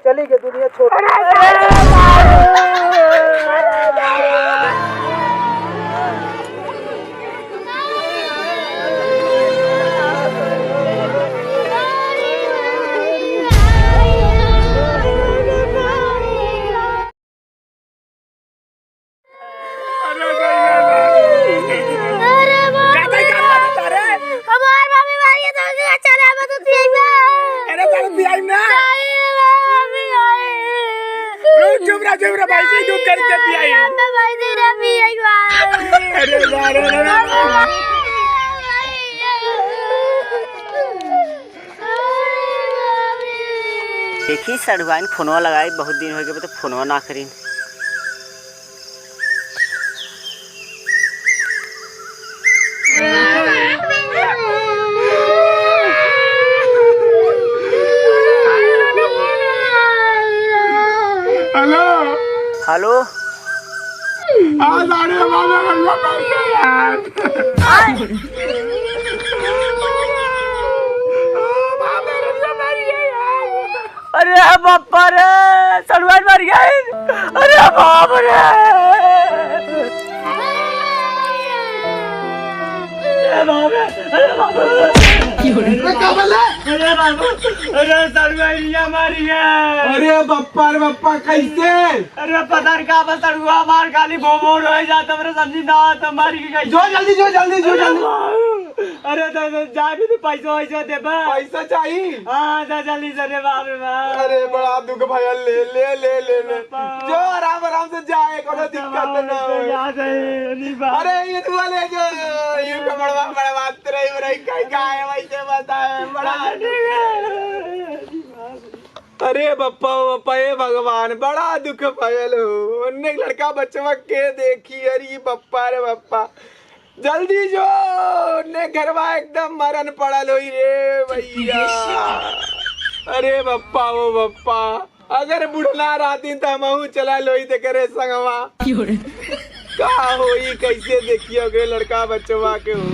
चली गई दुनिया छोड़। देखी सड़वाइन फोनवा लगाई बहुत दिन हो गए तो फोनवा ना करी। हेलो हेलो अरे बापा रे सड़वाइन मर गई। अरे बाप रे अरे सड़वाइनिया मर गए। अरे बप्पा रे बप्पा कैसे? अरे पता नहीं कहाँ पर सड़ुआ मार खाली भोमोर हो जाता मेरे समझी ना तो मारी गई। जो जल्दी जो जल्दी जो जल्दी। अरे तो जाबी तो पैसा वैसा दे पैसा चाहिए। हाँ तो जल्दी से दे बाप रे बाप। अरे बड़ा दुख भैया ले ले ले ले ले जो आराम आराम से जाए कोनो दिक्कत ना हो। अरे ये तू ले जो ये बड़वा बड़वा तेरे रही कहीं गाय वैसे बताए बड़ा। अरे बप्पा बप्पा ये भगवान बड़ा दुख भयल हो। उन्ने लड़का बच्चा के देखी। अरे बप्पा रे बप्पा जल्दी जो ने घरवा एकदम मरण पड़ल हुई रे भैया। अरे बप्पा वो बप्पा अगर बुढ़ना रहती तो हम चला लोई ते करे संगवा का होई कैसे देखियो गे लड़का बच्चवा के हो।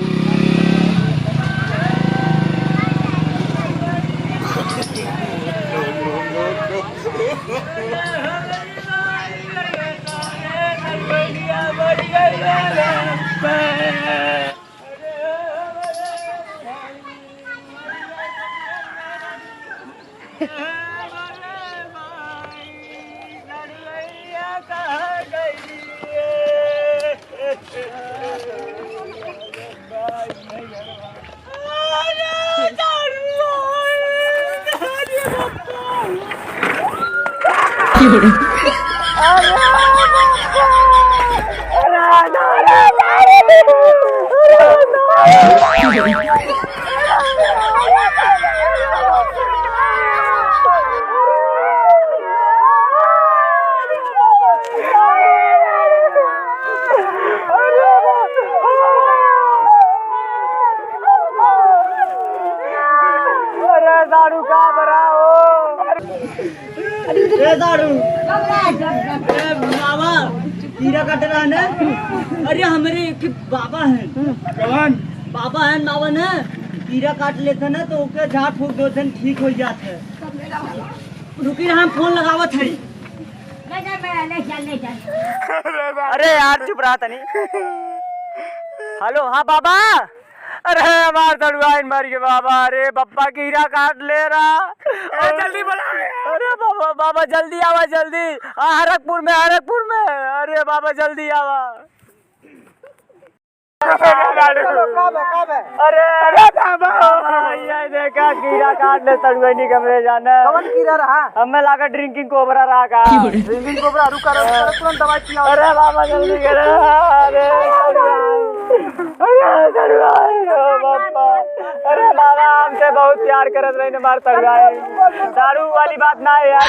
दारू का भरा हो। अरे दारू बाबा कीड़ा कट रहा है। अरे हमारे बाबा हैं। कौन बाबा है नावन है कीड़ा काट लेते ना तो ओके झाड़ फूक दो दिन ठीक हो जाते है। रुकी हम फोन लगावत है। अरे यार चुप रहा तनी। हेलो हाँ बाबा। अरे हमार सड़वाइन मर गए बाबा। अरे बप्पा कीड़ा काट ले रहा। जल्दी बुला। अरे बाबा बाबा जल्दी आवा जल्दी। हरकपुर में हरकपुर में। अरे बाबा जल्दी आवा। अरे अरे बाबा ये देखा कीड़ा काट ले सड़वाइनी कमरे जाना। कौन कीड़ा रहा? हमें लाकर ड्रिंकिंग कोबरा रहा का। ड्रिंकिंग कोबरा रुका तुरंत दवाई पिलाओ। अरे बाबा जल्दी करो। अरे बाबा अरे बाबा हमसे बहुत प्यार करत रही मार सड़वाए। दारू वाली बात ना है यार।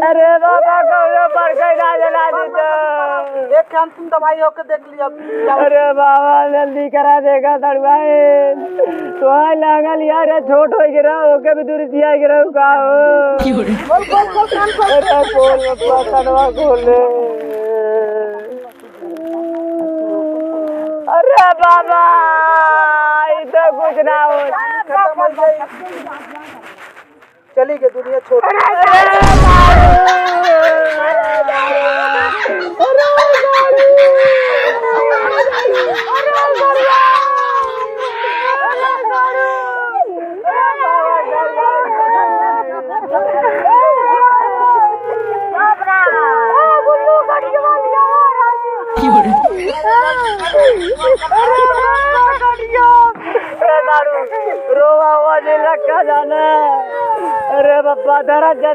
अरे बाबा कौन पर कहीं ना जला देते। एक काम तुम दवाई होकर देख लिया। अरे बाबा जल्दी करा देगा सड़वाए। तो लागल यार छोट हो गिरा ओके भी दूर दिया गिरा का हो। अरे खोल कनवा खोल। अरे बाबा इधर कुछ ना हो। खत्म हो जाए। चली गई दुनिया छोड़। रोवा हुआ नहीं लगा जाना। अरे बाबा धरा जा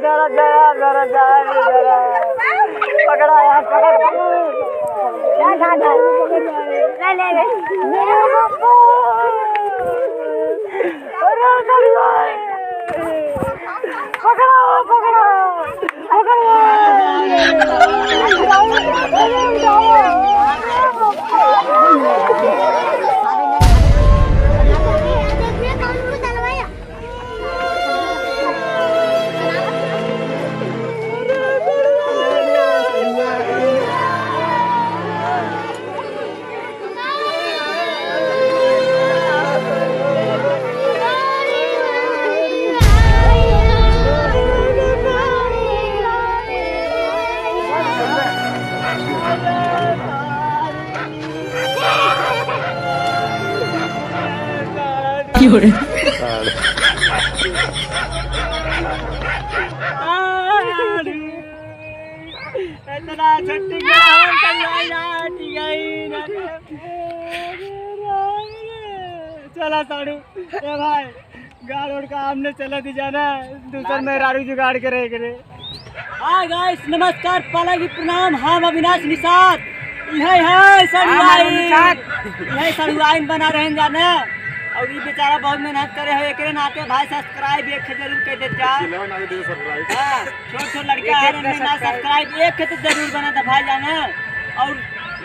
पकड़ा यार पकड़। इतना छुट्टी चला साड़ू ए भाई गाड़ उड़ का हमने चला दी जाना दूसर में रारू जुगाड़ करे करे। हाय गाइस नमस्कार पाला की प्रणाम। हम अविनाश निषाद यही सड़ुआइन बना रहे हैं जाने। और ये बेचारा बहुत मेहनत करे है एकरे नाते भाई सब्सक्राइब एक जरूर कर दे जा। हां छोट लड़का है ना सब्सक्राइब एक तो जरूर बना दे भाई जाने। और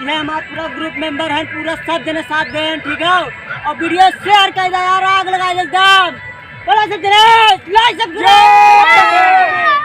ये हमारा पूरा ग्रुप मेंबर है पूरा सब जने साथ दें ठीक है। और वीडियो शेयर कर दे यार आग लगा एकदम बोला सब जने लाइक सब्सक्राइब।